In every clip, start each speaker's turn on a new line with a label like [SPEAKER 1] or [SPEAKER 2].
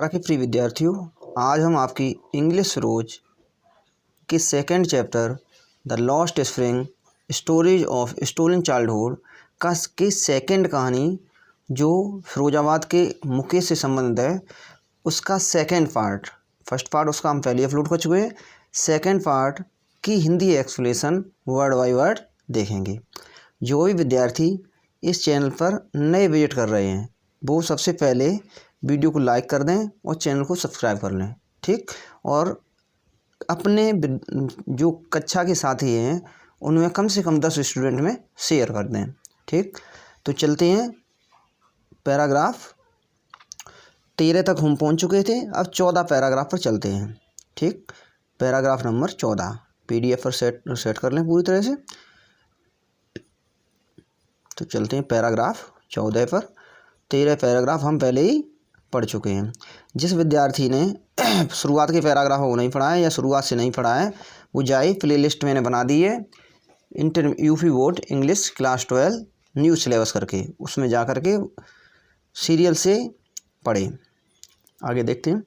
[SPEAKER 1] के प्रिय विद्यार्थियों, आज हम आपकी इंग्लिश रोज के second chapter the lost spring stories of stolen childhood की सेकंड कहानी जो फिरोजाबाद के मुकेश से संबंधित है उसका सेकंड पार्ट। फर्स्ट पार्ट उसका हम पहले अपलोड कर चुके हैं। सेकंड पार्ट की Hindi explanation word by word देखेंगे। जो भी विद्यार्थी इस चैनल पर नए विजिट कर रहे हैं वो सबसे पहले वीडियो को लाइक कर दें और चैनल को सब्सक्राइब कर लें, ठीक। और अपने जो कक्षा के साथी हैं उनमें कम से कम 10 स्टूडेंट में शेयर कर दें, ठीक। तो चलते हैं, पैराग्राफ 13 तक हम पहुंच चुके थे, अब 14 पैराग्राफ पर चलते हैं, ठीक। पैराग्राफ नंबर 14 PDF पर सेट कर लें पूरी तरह से। तो चलते हैं पैराग्राफ 14 पर। 13 पैराग्राफ हम पहले ही पढ़ चुके हैं। जिस विद्यार्थी ने शुरुआत के पैराग्राफ को नहीं पढ़ा है या शुरुआत से नहीं पढ़ा है वो जाए, प्लेलिस्ट मैंने बना दी है UP board English class 12 new syllabus करके, उसमें जा कर के सीरियल से पढ़े। आगे देखते हैं,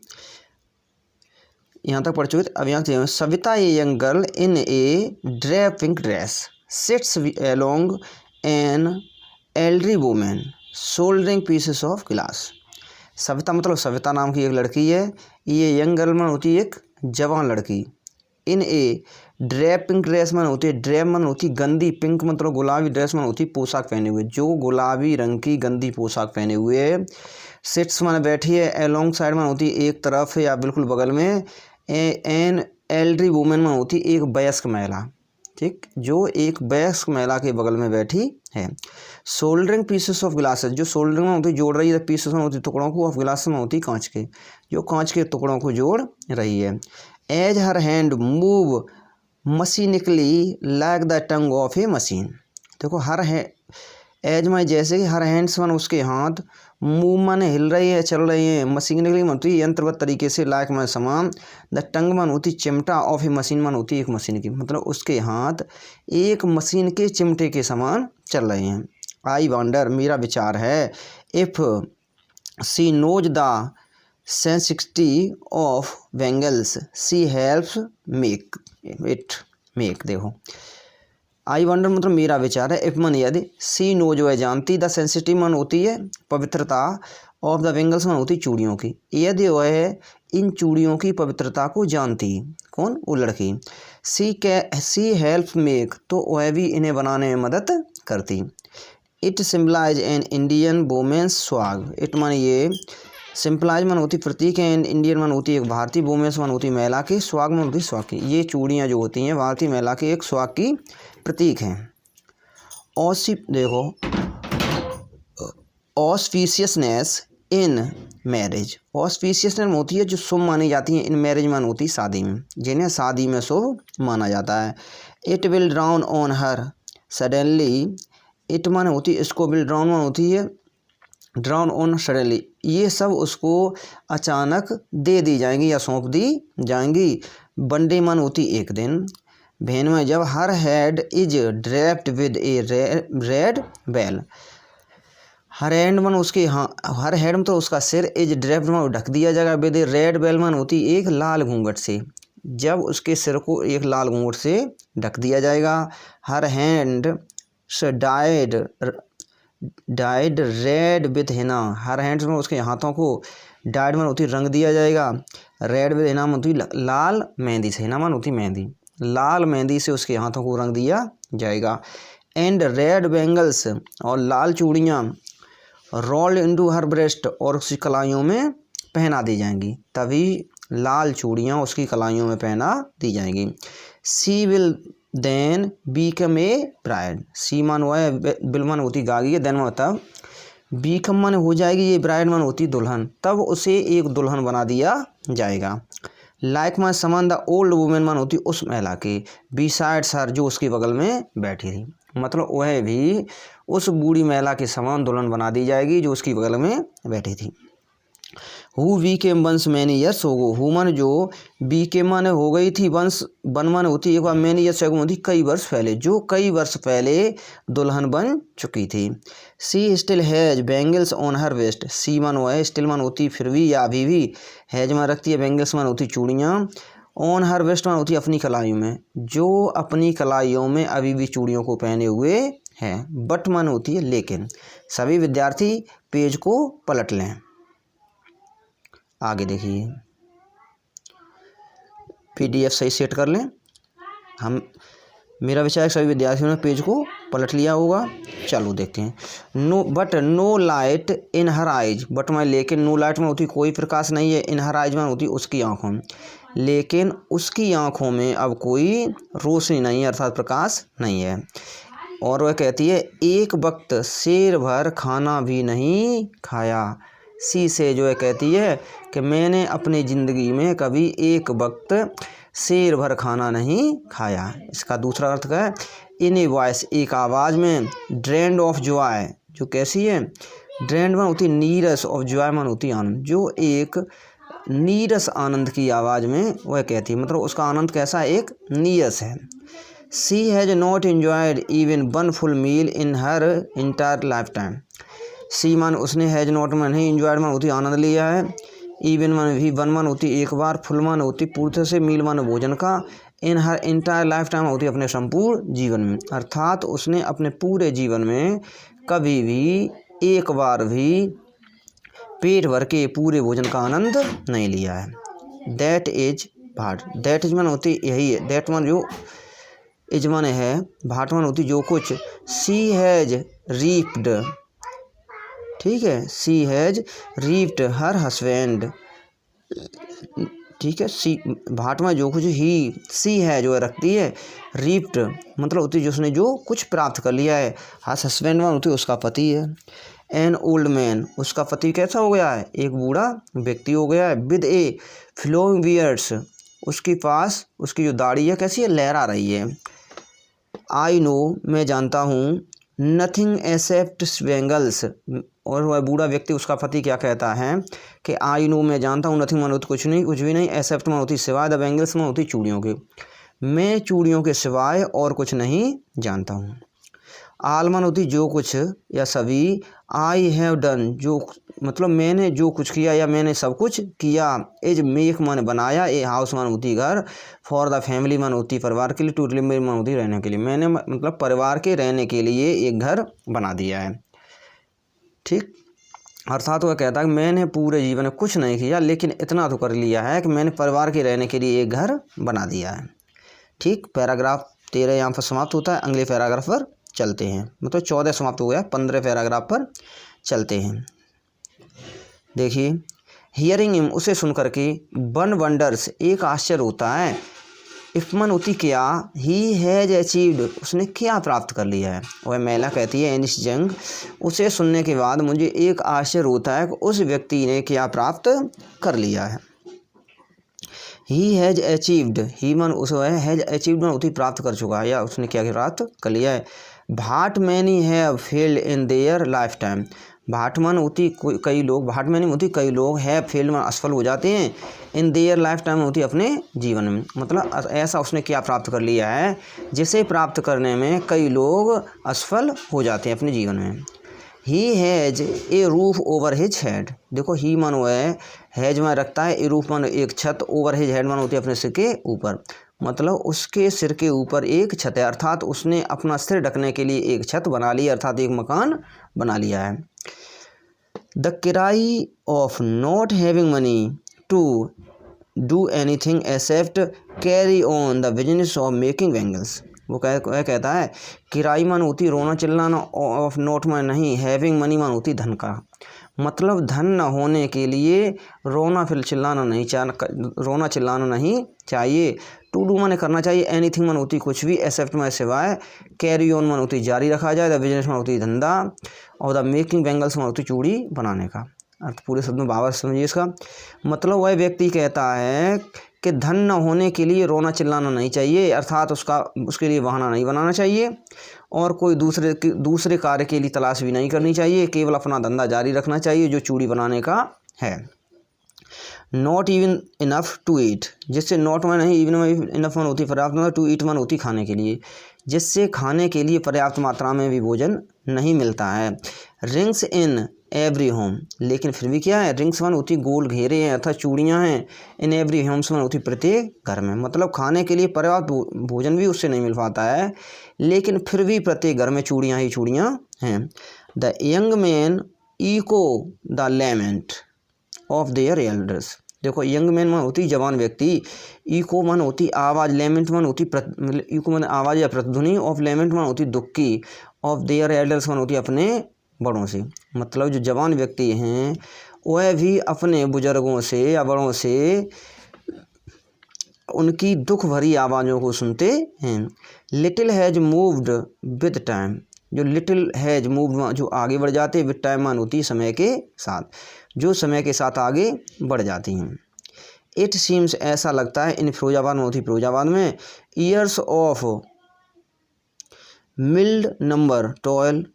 [SPEAKER 1] यहाँ तक पढ़ चुके थे। अब यहाँ Savita a young girl in a drape pink dress sits along an elderly women soldering pieces of glass. Savita मतलब सविता नाम की एक लड़की है। ये यंग गर्ल मन होती है एक जवान लड़की। इन ए ड्रेप पिंक ड्रेस मन होती है, ड्रेप मन होती गंदी, पिंक मतलब गुलाबी, ड्रेस मन होती पोशाक पहने हुए, जो गुलाबी रंग की गंदी पोशाक पहने हुए। सिट्स मन बैठी है, अलोंग साइड मन होती एक तरफ या बिल्कुल बगल में। एन एल्डरी वुमेन मन होती एक वयस्क महिला, ठीक, जो एक वयस्क महिला के बगल में बैठी है। सोल्डरिंग पीसेस ऑफ ग्लासेस, जो सोल्डरिंग में होती जोड़ रही है, पीसेस में होती टुकड़ों को, ऑफ ग्लास में होती कांच के, जो कांच के टुकड़ों को जोड़ रही है। As her hand move mechanically like the tongue of a machine. देखो हर है एज में जैसे कि हर हैंड्स मन उसके हाथ मूव मन हिल रही है, चल रही है। मशीनिकली मन होती यंत्रवत तरीके से, लाइक में समान। द टंग मन होती चिमटा ऑफ ए मशीन मन होती एक मशीन की, मतलब उसके हाथ एक मशीन के चिमटे के समान चल रहे हैं। आई वंडर मेरा विचार है, if she knows the sensitivity of bangles she helps make it make. देखो आई वंडर मतलब मेरा विचार है, इफ मन यदि, सी नोज वह जानती, द सेंसिटिव मन होती है पवित्रता, ऑफ द बैंगल्स मन होती चूड़ियों की, यदि वह इन चूड़ियों की पवित्रता को जानती, कौन, वो लड़की। सी हेल्प मेक तो वह भी इन्हें बनाने में मदद करती। It symbolise an Indian women's स्वाग, इट मन ये सिंपलाइज मन होती प्रतीक है, इंडियन मन होती एक भारतीय, वोमेंस मन होती महिला की, स्वाग मन होती स्वाग की। ये चूड़ियाँ जो होती हैं भारतीय महिला की एक स्वाग की प्रतीक हैं। देखो ऑस्पिशियसनेस इन मैरिज, ऑस्पिशियसनेस होती है जो शुभ मानी जाती है, इन मैरिज मन होती शादी में, जिन्हें शादी में शुभ माना जाता है। It will drown on her suddenly, it मन होती इसको, विल ड्राउन मन होती है ड्राउन ऑन सडनली, ये सब उसको अचानक दे दी जाएंगी या सौंप दी जाएंगी। बंडे मन होती एक दिन। भेन में जब her head is draped with a red veil, her hand mean उसके, हाँ हर हेड में तो उसका सिर, इज ड्रेप्ड में ढक दिया जाएगा, विद ए रेड बेल मन होती एक लाल घूंघट से, जब उसके सिर को एक लाल घूंघट से ढक दिया जाएगा। Her hand died red with Hina, her hands में उसके हाथों को डाइड मन होती रंग दिया जाएगा, रेड विथ हिना मन होती लाल मेहंदी से, हिना मन होती मेहंदी, लाल मेहंदी से उसके हाथों को रंग दिया जाएगा। एंड रेड बैंगल्स और लाल चूड़ियाँ रोल्ड इनटू हर ब्रेस्ट, और उसकी कलाइयों में पहना दी जाएंगी, तभी लाल चूड़ियाँ उसकी कलाइयों में पहना दी जाएंगी। She will then become a bride, she मन हुआ है, बिल मन होती गागी है, देन मन तब, बीकम मन हो जाएगी ये ब्राइड मन होती दुल्हन, तब उसे एक दुल्हन बना दिया जाएगा। लाइक मन समान द ओल्ड वुमेन मन होती उस महिला की, बिसाइड सर जो उसके बगल में बैठी थी, मतलब वह भी उस बूढ़ी महिला के समान दुल्हन बना दी जाएगी जो उसकी बगल में बैठी थी। Who became once many years होगो, हु माने जो, बीकेम माने हो गई थी, वंस वन माने होती एक बार, मैनी ईयर्स एगो होती कई वर्ष पहले, जो कई वर्ष पहले दुल्हन बन चुकी थी। She still has bangles on her waist, she मान है, स्टिल मान होती फिर भी या अभी भी, हैज मान रखती है, बैंगल्स मान होती चूड़ियाँ, ऑन हर वेस्ट मान होती अपनी कलाइयों में, जो अपनी कलाइयों में अभी भी चूड़ियों को पहने हुए हैं। बट मान होती है लेकिन। सभी विद्यार्थी पेज को पलट लें। आगे देखिए, PDF सही सेट कर लें। मेरा विचार है सभी विद्यार्थियों ने पेज को पलट लिया होगा। चलो देखते हैं। No but no light in her eyes, but में लेकिन, नो लाइट में होती कोई प्रकाश नहीं है, इन हर आइज में होती उसकी आँखों में, लेकिन उसकी आँखों में अब कोई रोशनी नहीं है, अर्थात प्रकाश नहीं है। और वह कहती है एक वक्त शेर भर खाना भी नहीं खाया, सी से जो है कहती है कि मैंने अपनी ज़िंदगी में कभी एक वक्त शेर भर खाना नहीं खाया। इसका दूसरा अर्थ क्या है, इन ए वॉइस एक आवाज़ में, ड्रेन्ड ऑफ जॉय जो कैसी है, ड्रेन्ड में होती नीरस, ऑफ जॉय मन होती आनंद, जो एक नीरस आनंद की आवाज़ में वह कहती है, मतलब उसका आनंद कैसा एक नीरस है। She has not enjoyed even one full meal in her entire lifetime, she मान उसने हैज नॉट में नहीं, enjoyed मान होती आनंद लिया है, इवन मान भी, वन मान होती एक बार, फुल मान होती पूर्ण से, मील मान भोजन का, इन हर इंटायर लाइफ टाइम होती अपने संपूर्ण जीवन में, अर्थात उसने अपने पूरे जीवन में कभी भी एक बार भी पेट भर के पूरे भोजन का आनंद नहीं लिया है। That is what, that is मान होती यही है, दैट मान जो इजमान है, भाटमान होती जो कुछ, सी हैज रीप्ड, ठीक है, सी हैज रीप्ड हर हस्बैंड, ठीक है, सी भाटमा जो कुछ, ही सी है जो है रखती है, रीप्ड मतलब होती है जिसने जो कुछ प्राप्त कर लिया है, हर हस्बैंड मान होती है उसका पति है। एन ओल्ड मैन उसका पति कैसा हो गया है, एक बूढ़ा व्यक्ति हो गया है, विद ए फ्लोइंग बियर्ड्स उसके पास उसकी जो दाढ़ी है कैसी है, लहरा रही है। आई नो मैं जानता हूँ, नथिंग एक्सेप्ट बैंगल्स, और वह बूढ़ा व्यक्ति उसका पति क्या कहता है कि आई नो मैं जानता हूँ, नथिंग मान होती कुछ नहीं, कुछ भी नहीं, एक्सेप्ट मान होती सिवाय, द बैंगल्स मान होती चूड़ियों के, मैं चूड़ियों के सिवाय और कुछ नहीं जानता हूँ। आल मान होती जो कुछ या सभी, आई हैव डन जो मतलब मैंने जो कुछ किया या मैंने सब कुछ किया, एज मेक मान बनाया, ए हाउस मान होती घर, फॉर द फैमिली मान होती परिवार के लिए, टू लिव मान होती रहने के लिए, मैंने मतलब परिवार के रहने के लिए एक घर बना दिया है, ठीक। अर्थात वह कहता है कि मैंने पूरे जीवन में कुछ नहीं किया लेकिन इतना तो कर लिया है कि मैंने परिवार के रहने के लिए एक घर बना दिया है, ठीक। पैराग्राफ 13 यहाँ पर समाप्त होता है। अगले पैराग्राफ पर चलते हैं, मतलब 14 समाप्त हो गया, 15 पैराग्राफ पर चलते हैं। देखिए, हियरिंग हिम उसे सुन करके, वन वंडर्स एक आश्चर्य होता है, इफमन होती क्या, ही हैज अचीव्ड उसने क्या प्राप्त कर लिया है। वह महिला कहती है एनिस जंग उसे सुनने के बाद मुझे एक आश्चर्य होता है कि उस व्यक्ति ने क्या प्राप्त कर लिया है। ही हैज अचीव्ड, ही मन उस हैज अचीव्ड मन होती प्राप्त कर चुका है या उसने क्या प्राप्त कर लिया है। But many have failed in their life time, भाटमन होती कई लोग, भाटमैनी होती कई लोग, है फेल्ड में असफल हो जाते हैं, इन देयर लाइफ टाइम होती अपने जीवन में, मतलब ऐसा उसने क्या प्राप्त कर लिया है जिसे प्राप्त करने में कई लोग असफल हो जाते हैं अपने जीवन में। He has a roof over his head, देखो ही मन वो हैज में रखता है, ए रूफ मन एक छत, ओवर हिज हेड मन होती है अपने सिर के ऊपर, मतलब उसके सिर के ऊपर एक छत है, अर्थात उसने अपना सिर ढकने के लिए एक छत बना ली, अर्थात एक मकान बना लिया है। द किराई of not having money to do anything except carry on the business of making bangles, वो कहता है किराई मन होती रोना चिल्लाना, ऑफ नॉट में नहीं, हैविंग मनी मन होती धन का, मतलब धन न होने के लिए रोना फिर चिल्लाना नहीं रोना चिल्लाना नहीं चाहिए। टू डू मन करना चाहिए, एनीथिंग मन होती कुछ भी, एक्सेप्ट में सिवाय, कैरी ऑन मन होती जारी रखा जाए, द बिजनेस मन होती धंधा, और द मेकिंग बैंगल्स मन होती चूड़ी बनाने का। अर्थ पूरे शब्द में बाबा समझिए इसका मतलब, वह व्यक्ति कहता है कि धन न होने के लिए रोना चिल्लाना नहीं चाहिए, अर्थात उसके लिए बहाना नहीं बनाना चाहिए, और कोई दूसरे कार्य के लिए तलाश भी नहीं करनी चाहिए, केवल अपना धंधा जारी रखना चाहिए जो चूड़ी बनाने का है। Not even enough to eat, जिससे नॉट में नहीं, इवन में इनफ मन होती पर्याप्त मात्रा, टू ईट मन होती खाने के लिए, जिससे खाने के लिए पर्याप्त मात्रा में भी भोजन नहीं मिलता है। रिंग्स इन एवरी होम, लेकिन फिर भी क्या है, रिंग्स मन होती गोल घेरे हैं अर्थात चूड़ियाँ हैं, इन एवरी होम्स मन होती प्रत्येक घर में, मतलब खाने के लिए पर्याप्त भोजन भी उससे नहीं मिल पाता है, लेकिन फिर भी प्रत्येक घर में चूड़ियाँ ही चूड़ियाँ हैं। The young man echo the lament of their elders, देखो यंग मैन मन होती जवान व्यक्ति, इको मन होती आवाज़, लेमेंट मन होती इको मन आवाज़ या प्रतिध्वनि, ऑफ लेमेंट मन होती दुख की, ऑफ देयर एल्डर्स मन होती अपने बड़ों से, मतलब जो जवान व्यक्ति हैं वह भी अपने बुजुर्गों से या बड़ों से उनकी दुख भरी आवाज़ों को सुनते हैं। Little has moved with time, जो लिटिल हैज मूव्ड जो आगे बढ़ जाते, विद टाइम मान होती समय के साथ, जो समय के साथ आगे बढ़ जाती हैं। इट सीम्स, ऐसा लगता है, इन फिरोजाबाद में होती फिरोजाबाद में, years of mild number toil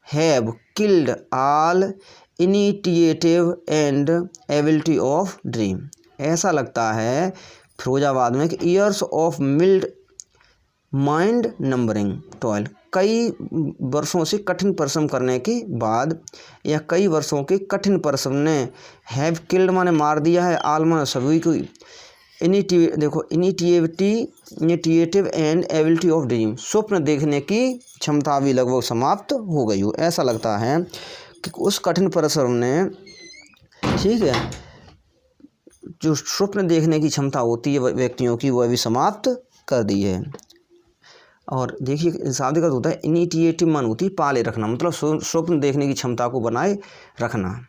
[SPEAKER 1] have killed all initiative and ability of dream, ऐसा लगता है फिरोजाबाद में कि years of mild mind numbering toil, कई वर्षों से कठिन परिश्रम करने के बाद या कई वर्षों के कठिन परिश्रम ने, हैव किल्ड माने मार दिया है, आल माने सभी को, देखो initiative and ability of dream, स्वप्न देखने की क्षमता भी लगभग समाप्त हो गई हो। ऐसा लगता है कि उस कठिन परिश्रम ने, ठीक है, जो स्वप्न देखने की क्षमता होती है व्यक्तियों की वह भी समाप्त कर दी है। और देखिए शाब्दिक अर्थ होता है इनिशिएटिव मन होती है पाले रखना, मतलब स्वप्न देखने की क्षमता को बनाए रखना।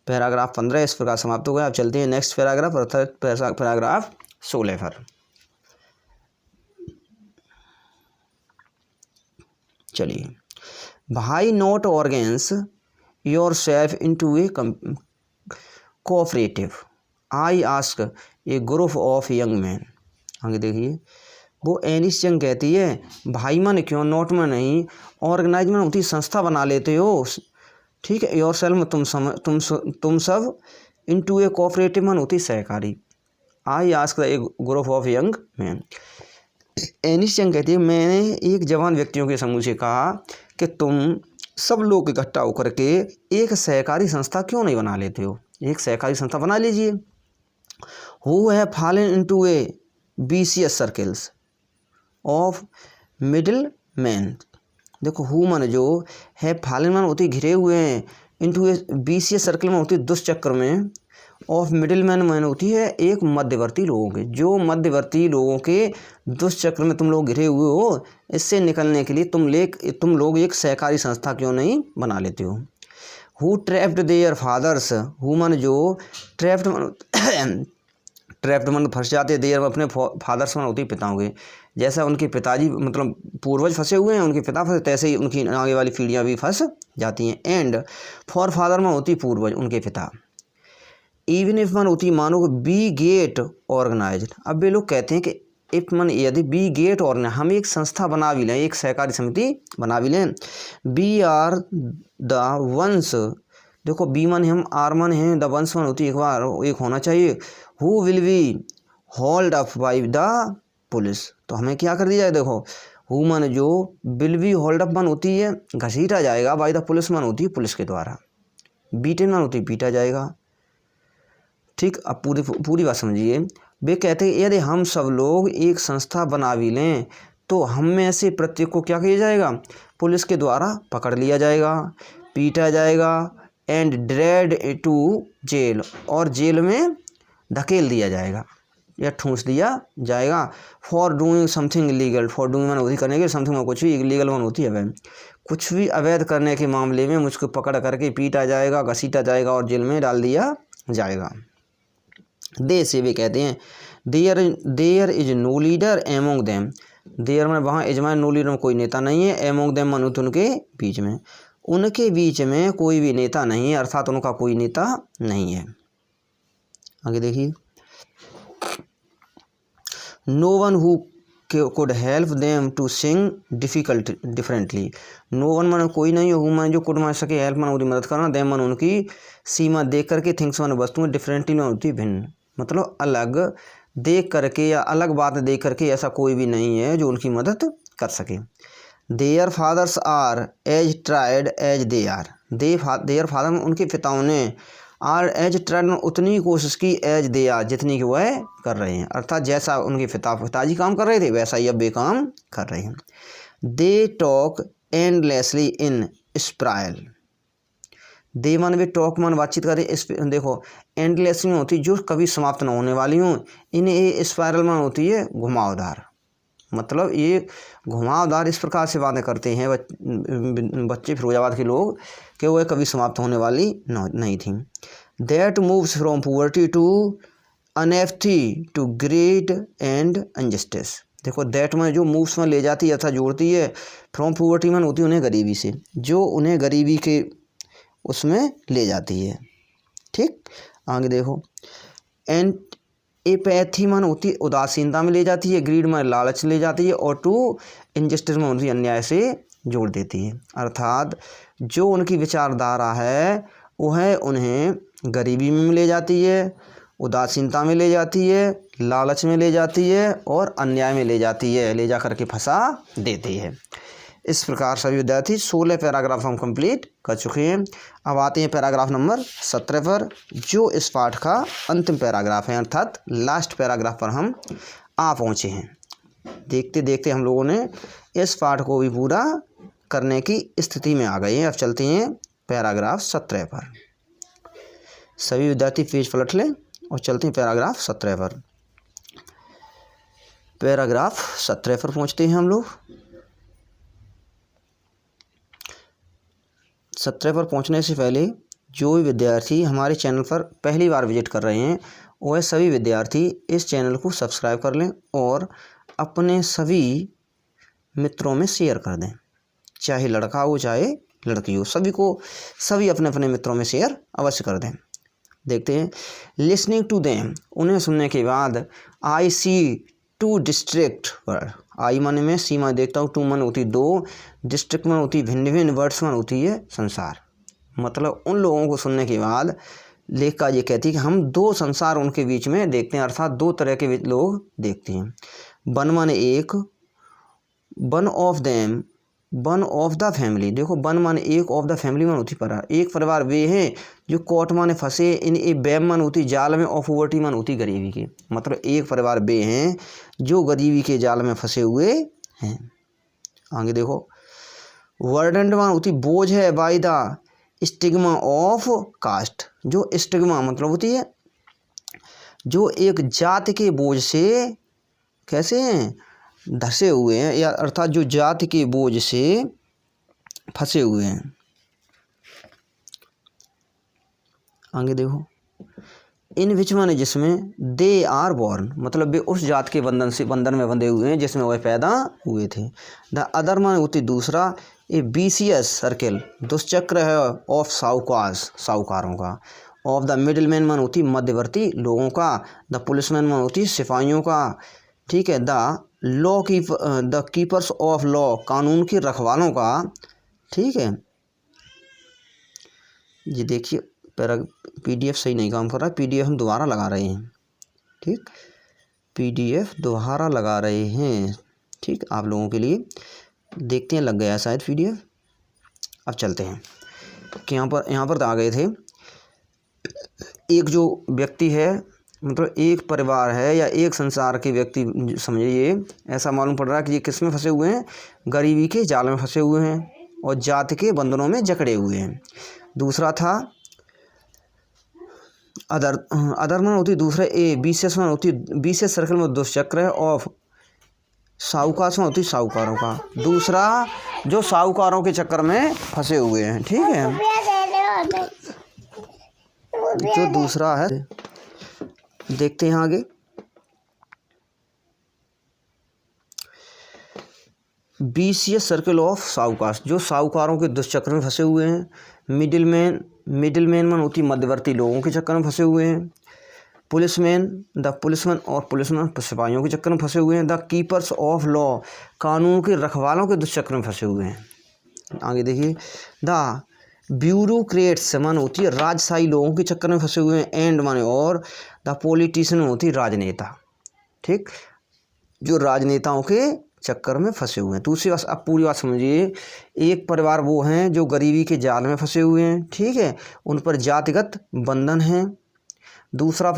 [SPEAKER 1] पैराग्राफ 15 इस प्रकार समाप्त हो गया। अब चलते हैं नेक्स्ट पैराग्राफ अर्थात पैराग्राफ 16 पर। चलिए, भाई not organise yourself into a cooperative, I ask a group of young man. आगे देखिए, वो एनिस यंग कहती है भाई मन क्यों, नोट में नहीं, ऑर्गेनाइज में होती संस्था बना लेते हो, ठीक है, योर सेल्फ में तुम सब, इनटू ए कोऑपरेटिव मन होती सहकारी, I ask a group of young man. एनिस यंग कहती है मैंने एक जवान व्यक्तियों के समूह से कहा कि तुम सब लोग इकट्ठा होकर के एक सहकारी संस्था क्यों नहीं बना लेते हो, एक सहकारी संस्था बना लीजिए। हु है fallen into A BCS circles of middle man, देखो हु मन जो है फॉलन मन होती घिरे हुए हैं, इनटू ए बीसीएस सर्कल में होती दुष्चक्र में, ऑफ मिडिल मैन होती है एक मध्यवर्ती लोगों के, जो मध्यवर्ती लोगों के दुष्चक्र में तुम लोग घिरे हुए हो, इससे निकलने के लिए तुम लोग एक सहकारी संस्था क्यों नहीं बना लेते हो। Who trapped their fathers, who mean जो ट्रैप्ड मन फंस जाते, देयर अपने फादर्स मन होती पिताओं के, जैसा उनके पिताजी मतलब पूर्वज फंसे हुए हैं, उनके पिता फंसे, तैसे ही उनकी आगे वाली पीढ़ियाँ भी फंस जाती हैं। एंड फॉर फादर मन होती पूर्वज उनके पिता। इवन इफ मन होती मानो बी गेट ऑर्गेनाइज्ड, अब वे लोग कहते हैं कि इफ मन यदि बी गेट ऑर्गेनाइज, हम एक संस्था बना भी लें, एक सहकारी समिति बना भी लें, बी आर द वंस, देखो बी मन हम आर मन हैं, द वंस मन होती एक बार एक होना चाहिए, who will be hold up by the police, तो हमें क्या कर दिया जाए, देखो हु मन जो विल बी होल्ड अप मन होती है घसीटा जाएगा, बाई द पुलिस मन होती है पुलिस के द्वारा, बीटेन मन होती पीटा जाएगा, ठीक। अब पूरी बात समझिए, वे कहते हैं यदि हम सब लोग एक संस्था बना भी लें तो हम में से प्रत्येक को क्या किया जाएगा, पुलिस के द्वारा पकड़ लिया जाएगा, पीटा जाएगा, एंड ड्रैग्ड टू जेल, और जेल में धकेल दिया जाएगा या ठूंस दिया जाएगा, for doing something illegal, for doing मन होती करने के, समथिंग कुछ भी, इलीगल मन होती है अवैध, कुछ भी अवैध करने के मामले में मुझको पकड़ करके पीटा जाएगा, घसीटा जाएगा और जेल में डाल दिया जाएगा। दे से वे कहते हैं there is no leader among them, there में वहाँ यजमान, नो लीडर में कोई नेता नहीं है, एमोंग देम मन उनके बीच में, उनके बीच में कोई भी नेता नहीं है, अर्थात उनका कोई नेता नहीं है। आगे देखिए, no one who could help them to sing differently. No one मन कोई नहीं हो man जो could मान सके, help मन उनकी मदद करना, them मन उनकी सीमा देख करके, things मन वस्तुएं, differently में होती भिन्न, मतलब अलग देख करके या अलग बात देख करके ऐसा कोई भी नहीं है जो उनकी मदद कर सके। Their fathers are as tried as they are. Their father उनके पिताओं ने आर एज ट्राइड उतनी ही कोशिश की एज दे आर जितनी कि वह कर रहे हैं, अर्थात जैसा उनके पिताजी काम कर रहे थे वैसा ही अब वे काम कर रहे हैं। They talk endlessly in स्प्राइल। दे मन वे टॉक मन बातचीत करें, देखो एंडलेसली में होती जो कभी समाप्त न होने वाली हूँ, इन्हें ये स्पायरल में होती है घुमावदार, मतलब ये घुमावदार इस प्रकार से बातें करते हैं बच्चे फिरोजाबाद के लोग कि वह कभी समाप्त होने वाली नहीं थी। That moves from poverty to अनएफ्टी टू ग्रेड एंड अनजस्टिस। देखो दैट में जो मूव्स में ले जाती है अर्थात जोड़ती है, फ्रॉम पुअर्टी में होती है उन्हें गरीबी से, जो उन्हें गरीबी के उसमें ले जाती है। ठीक, आगे देखो एंड एपैथी मन होती है उदासीनता में ले जाती है, ग्रीड में लालच ले जाती है, और टू इनजस्टिस में उनकी अन्याय से जोड़ देती है, अर्थात जो उनकी विचारधारा है वह उन्हें गरीबी में ले जाती है, उदासीनता में ले जाती है, लालच में ले जाती है और अन्याय में ले जाती है, ले जा करके फंसा देती है। इस प्रकार सभी विद्यार्थी 16 पैराग्राफ हम कंप्लीट कर चुके हैं। अब आते हैं पैराग्राफ नंबर 17 पर, जो इस पाठ का अंतिम पैराग्राफ है, अर्थात लास्ट पैराग्राफ पर हम आ पहुँचे हैं। देखते देखते हम लोगों ने इस पाठ को भी पूरा करने की स्थिति में आ गए हैं। अब चलते हैं पैराग्राफ 17 पर। सभी विद्यार्थी पेज पलट लें और चलते हैं पैराग्राफ 17 पर। पैराग्राफ 17 पर पहुँचते हैं हम लोग। 17 पर पहुंचने से पहले जो भी विद्यार्थी हमारे चैनल पर पहली बार विजिट कर रहे हैं वह सभी विद्यार्थी इस चैनल को सब्सक्राइब कर लें और अपने सभी मित्रों में शेयर कर दें, चाहे लड़का हो चाहे लड़की हो, सभी अपने अपने मित्रों में शेयर अवश्य कर दें। देखते हैं, लिसनिंग टू देम, उन्हें सुनने के बाद, आई सी टू डिस्ट्रिक्ट वर्ड, आई माने में, सी माने देखता हूँ, टू मन होती दो, डिस्ट्रिक्ट में होती भिन्न भिन्न, वर्ड्स में होती है संसार। मतलब उन लोगों को सुनने के बाद लेखिका ये कहती है कि हम दो संसार उनके बीच में देखते हैं, अर्थात दो तरह के लोग देखते हैं। वन माने एक, one of them, one of the family, देखो वन माने एक, ऑफ द फैमिली मन होती परिवार, एक परिवार वे हैं जो कोट माने फंसे, इन ए बैम मन होती जाल में, और पॉवर्टी मन होती गरीबी के, मतलब एक परिवार वे हैं जो गरीबी के जाल में फंसे हुए हैं। आगे देखो, वर्डन मान होती बोझ है, by the stigma of caste, जो स्टिग्मा मतलब होती है जो एक जाति के बोझ से कैसे हैं धसे हुए हैं, या अर्थात जो जाति के बोझ से फंसे हुए हैं। आगे देखो, इन विच माने जिसमें, दे आर बॉर्न मतलब वे उस जात के बंधन में बंधे हुए हैं जिसमें वह पैदा हुए थे। द अदर माने होती दूसरा, ए बीसीएस सर्किल दुष्चक्र है, ऑफ साहूकारों का, ऑफ द मिडिल मैन मन होती मध्यवर्ती लोगों का, द पुलिसमैन मन होती सिपाहियों का, ठीक है, द कीपर्स ऑफ लॉ कानून के रखवालों का, ठीक है। ये देखिए PDF सही नहीं काम कर रहा है, PDF हम दोबारा लगा रहे हैं, ठीक, PDF दोबारा लगा रहे हैं, ठीक, आप लोगों के लिए। देखते हैं लग गया शायद PDF। अब चलते हैं कि यहाँ पर आ गए थे, एक जो व्यक्ति है मतलब एक परिवार है या एक संसार के व्यक्ति समझिए, ऐसा मालूम पड़ रहा है कि ये किस में फंसे हुए हैं, गरीबी के जाल में फंसे हुए हैं और जाति के बंधनों में जकड़े हुए हैं। दूसरा था अदर मन होती दूसरा, ए बीसीएस मन होती बीसीएस सर्कल में दुष्चक्र है, ऑफ साहूकार में होती साहूकारों का, दूसरा जो साहूकारों के चक्कर में फंसे हुए हैं, ठीक है, जो दूसरा है। देखते हैं आगे, बीसीएस सर्कल ऑफ साहूकार, जो साहूकारों के दुष्चक्र में फंसे हुए हैं। मिडिल मैन मन होती मध्यवर्ती लोगों के चक्कर में फंसे हुए हैं। द पुलिसमैन और पुलिसमैन सिपाहियों के चक्कर में फंसे हुए हैं। द कीपर्स ऑफ लॉ, कानून के रखवालों के दुष्चक्र में फंसे हुए हैं। आगे देखिए, द ब्यूरोक्रेट्स माने होती है राजशाही लोगों के चक्कर में फंसे हुए हैं। एंड माने और, द पॉलिटिशियन होती है राजनेता, ठीक, जो राजनेताओं के चक्कर में फंसे हुए हैं। दूसरी बात, अब पूरी बात समझिए। एक परिवार वो हैं जो गरीबी के जाल में फंसे हुए हैं, ठीक है, उन पर जातिगत बंधन है। दूसरा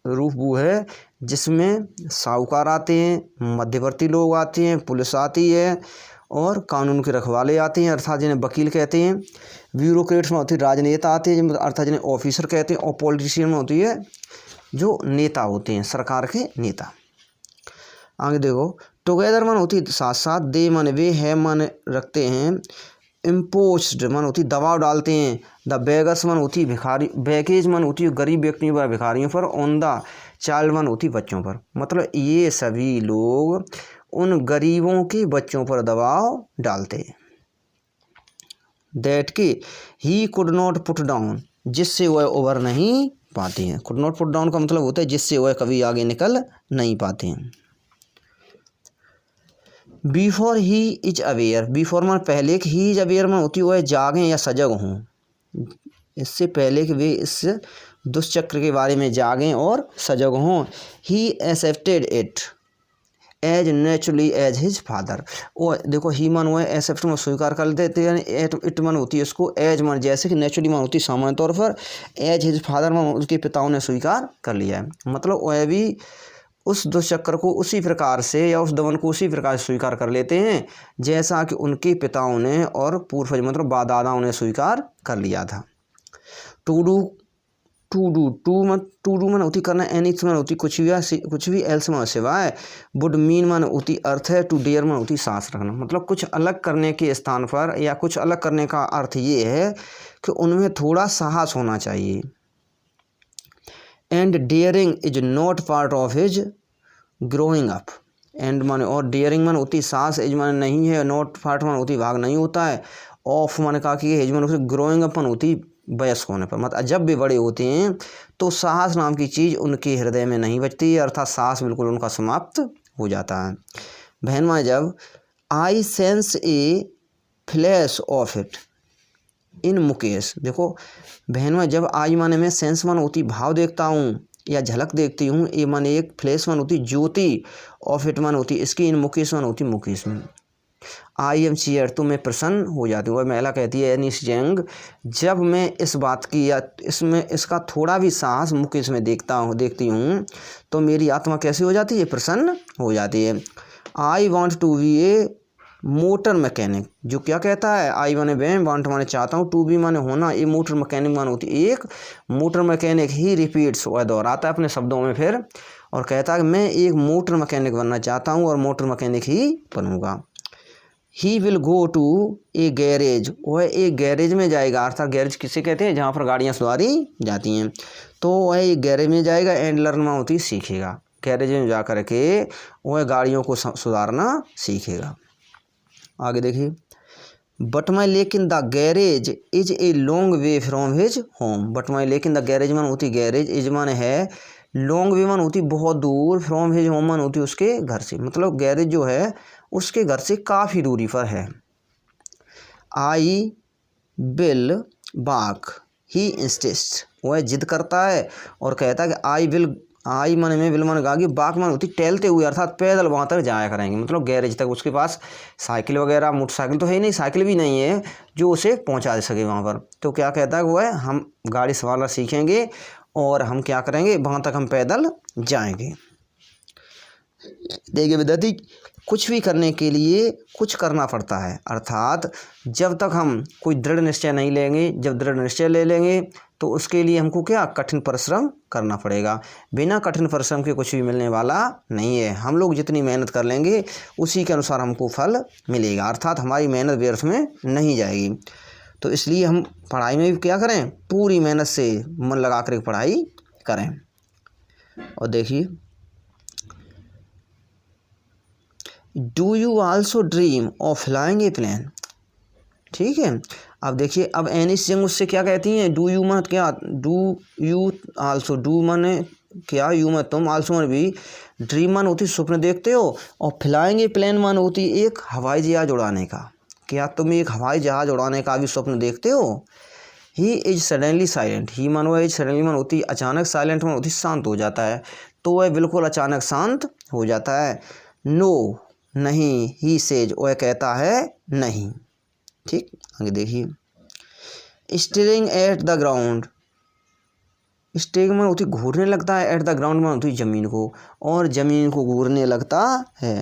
[SPEAKER 1] रूप वो है जिसमें साहूकार आते हैं, मध्यवर्ती लोग आते हैं, पुलिस आती है और कानून के रखवाले आते हैं, अर्थात जिन्हें वकील कहते हैं। ब्यूरोक्रेट्स में होती है राजनेता आते हैं, अर्थात जिन्हें ऑफिसर कहते हैं। और पॉलिटिशियन में होती है जो नेता होते हैं, सरकार के नेता। आगे देखो, टुगेदर मन होती साथ साथ, दे मन वे है मन रखते हैं, इम्पोज्ड मन होती दबाव डालते हैं, द बेगर्स मन होती भिखारी, बैगेज मन होती गरीब व्यक्तियों पर, भिखारियों पर, ऑन द चाइल्ड मन होती बच्चों पर। मतलब ये सभी लोग उन गरीबों के बच्चों पर दबाव डालते हैं। दैट के he could not put down, जिससे वह उभर नहीं पाते हैं। कुड नॉट पुट डाउन का मतलब होता है जिससे वह कभी आगे निकल नहीं पाते हैं। Before he is aware, before मन पहले कि ही इज अवेयर मन होती है वह जागें या सजग हों। इससे पहले कि वे इस दुष्चक्र के बारे में जागें और सजग हों। He accepted it as naturally as his father. और देखो, ही मन हुआ एक्सेप्ट में स्वीकार कर देते हैं, इट मन होती है उसको, एज मन जैसे कि नेचुरली मन होती है सामान्य तौर पर, एज हिज फादर मन उसके पिताओं ने स्वीकार कर लिया है। मतलब वह भी उस दुष्चक्र को उसी प्रकार से या उस दमन को उसी प्रकार से स्वीकार कर लेते हैं जैसा कि उनके पिताओं ने और पूर्वज मतलब दादाओं ने स्वीकार कर लिया था। टू डू मन होती करना, एनिथ मन होती कुछ भी, एल्स मन सिवाय, वुड मीन मन होती अर्थ है, टू डेयर मन होती सांस रखना। मतलब कुछ अलग करने के स्थान पर या कुछ अलग करने का अर्थ ये है कि उनमें थोड़ा साहस होना चाहिए। And daring is not part of his growing up. And माने और, डेयरिंग मन होती साहस, एज माने नहीं है, नॉट पार्ट मन होती भाग नहीं होता है, ऑफ माने कहा कि एज मन होती ग्रोइंग अप मन होती वयस्क होने पर। मतलब जब भी बड़े होते हैं तो साहस नाम की चीज़ उनके हृदय में नहीं बचती है, अर्थात साहस बिल्कुल उनका समाप्त हो जाता है। बहन माँ, जब I sense A flash of it in Mukesh, देखो बहन में जब आई माने में सेंस मन होती भाव देखता हूँ या झलक देखती हूँ, ए मन एक फ्लैश मन होती ज्योति, ऑफ इट मन होती इसकी, इन मुकेश मन होती मुकेश में। आई एम चीयर, तो मैं प्रसन्न हो जाती हूँ। वह महिला कहती है एनिस जंग, जब मैं इस बात की या इसमें इसका थोड़ा भी साहस मुकेश में देखती हूँ तो मेरी आत्मा कैसी हो जाती है, प्रसन्न हो जाती है। I want to be a motor mechanic, जो क्या कहता है, आई माने मैं, वांट माने चाहता हूँ, टू बी माने होना, ये मोटर मैकेनिक माने होती एक मोटर मैकेनिक। ही रिपीट्स, वह दोहराता है अपने शब्दों में फिर और कहता है कि मैं एक मोटर मैकेनिक बनना चाहता हूँ और मोटर मैकेनिक ही बनूंगा। He will go to a garage, वह एक गैरेज में जाएगा, अर्थात गैरेज किसे कहते हैं जहाँ पर गाड़ियाँ सुधारी जाती हैं, तो वह एक गैरेज में जाएगा। एंड लर्न में होती सीखेगा, गैरेज में जा कर के वह गाड़ियों को सुधारना सीखेगा। आगे देखिए, बट माई लेकिन the garage is a long way from his home. But my लेकिन द गैरेज मन होती गैरेज, इज मन है लॉन्ग वे मन होती बहुत दूर, फ्रॉम हिज होम मन होती उसके घर से, मतलब गैरेज जो है उसके घर से काफ़ी दूरी पर है। आई विल बाक, ही इंसिस्ट, वह जिद करता है और कहता है कि आई विल, आई मन में, विल मन गागी, बाक मन होती टहलते हुए, अर्थात पैदल वहाँ तक जाया करेंगे, मतलब गैरेज तक। उसके पास साइकिल वगैरह मोटरसाइकिल तो है ही नहीं, साइकिल भी नहीं है जो उसे पहुँचा दे सके वहाँ पर। तो क्या कहता है वो है, हम गाड़ी संभालना सीखेंगे और हम क्या करेंगे, वहाँ तक हम पैदल जाएंगे। देखिए विद्यार्थी, कुछ भी करने के लिए कुछ करना पड़ता है, अर्थात जब तक हम कोई दृढ़ निश्चय नहीं लेंगे, जब दृढ़ निश्चय ले लेंगे तो उसके लिए हमको क्या कठिन परिश्रम करना पड़ेगा। बिना कठिन परिश्रम के कुछ भी मिलने वाला नहीं है। हम लोग जितनी मेहनत कर लेंगे उसी के अनुसार हमको फल मिलेगा, अर्थात हमारी मेहनत व्यर्थ में नहीं जाएगी। तो इसलिए हम पढ़ाई में भी क्या करें, पूरी मेहनत से मन लगा कर पढ़ाई करें। और देखिए, do you also dream of flying a plane, ठीक है। अब देखिए, अब एनी सिंह उससे क्या कहती हैं, डू यू मत क्या, डू यू आल्सो, डू माने क्या, यू मत तुम, आल्सो माने भी, ड्रीम मान होती स्वप्न देखते हो, और फ्लाइंग प्लेन मान होती एक हवाई जहाज उड़ाने का, क्या तुम एक हवाई जहाज उड़ाने का भी स्वप्न देखते हो। ही इज सडनली साइलेंट, ही मान हुआ इज सडनली मान होती अचानक, साइलेंट मान होती शांत हो जाता है, तो वह बिल्कुल अचानक शांत हो जाता है। नो नहीं, ही सेज वह कहता है नहीं। ठीक, आगे देखिए। Staring at the ground, steering में होती घूरने लगता है, एट द ग्राउंड में होती जमीन को, और जमीन को घूरने लगता है।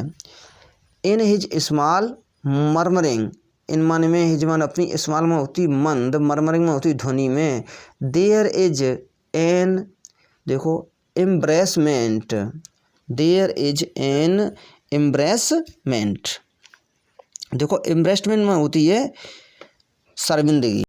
[SPEAKER 1] इन हिज स्मॉल मरमरिंग, इन माने में हिज मान अपनी, स्मॉल में होती मंद, मरमरिंग में होती ध्वनि में। देयर इज एन, देखो एम्ब्रेसमेंट, देयर इज एन एम्ब्रेसमेंट, देखो एम्ब्रेसमेंट में होती है शर्मिंदगी,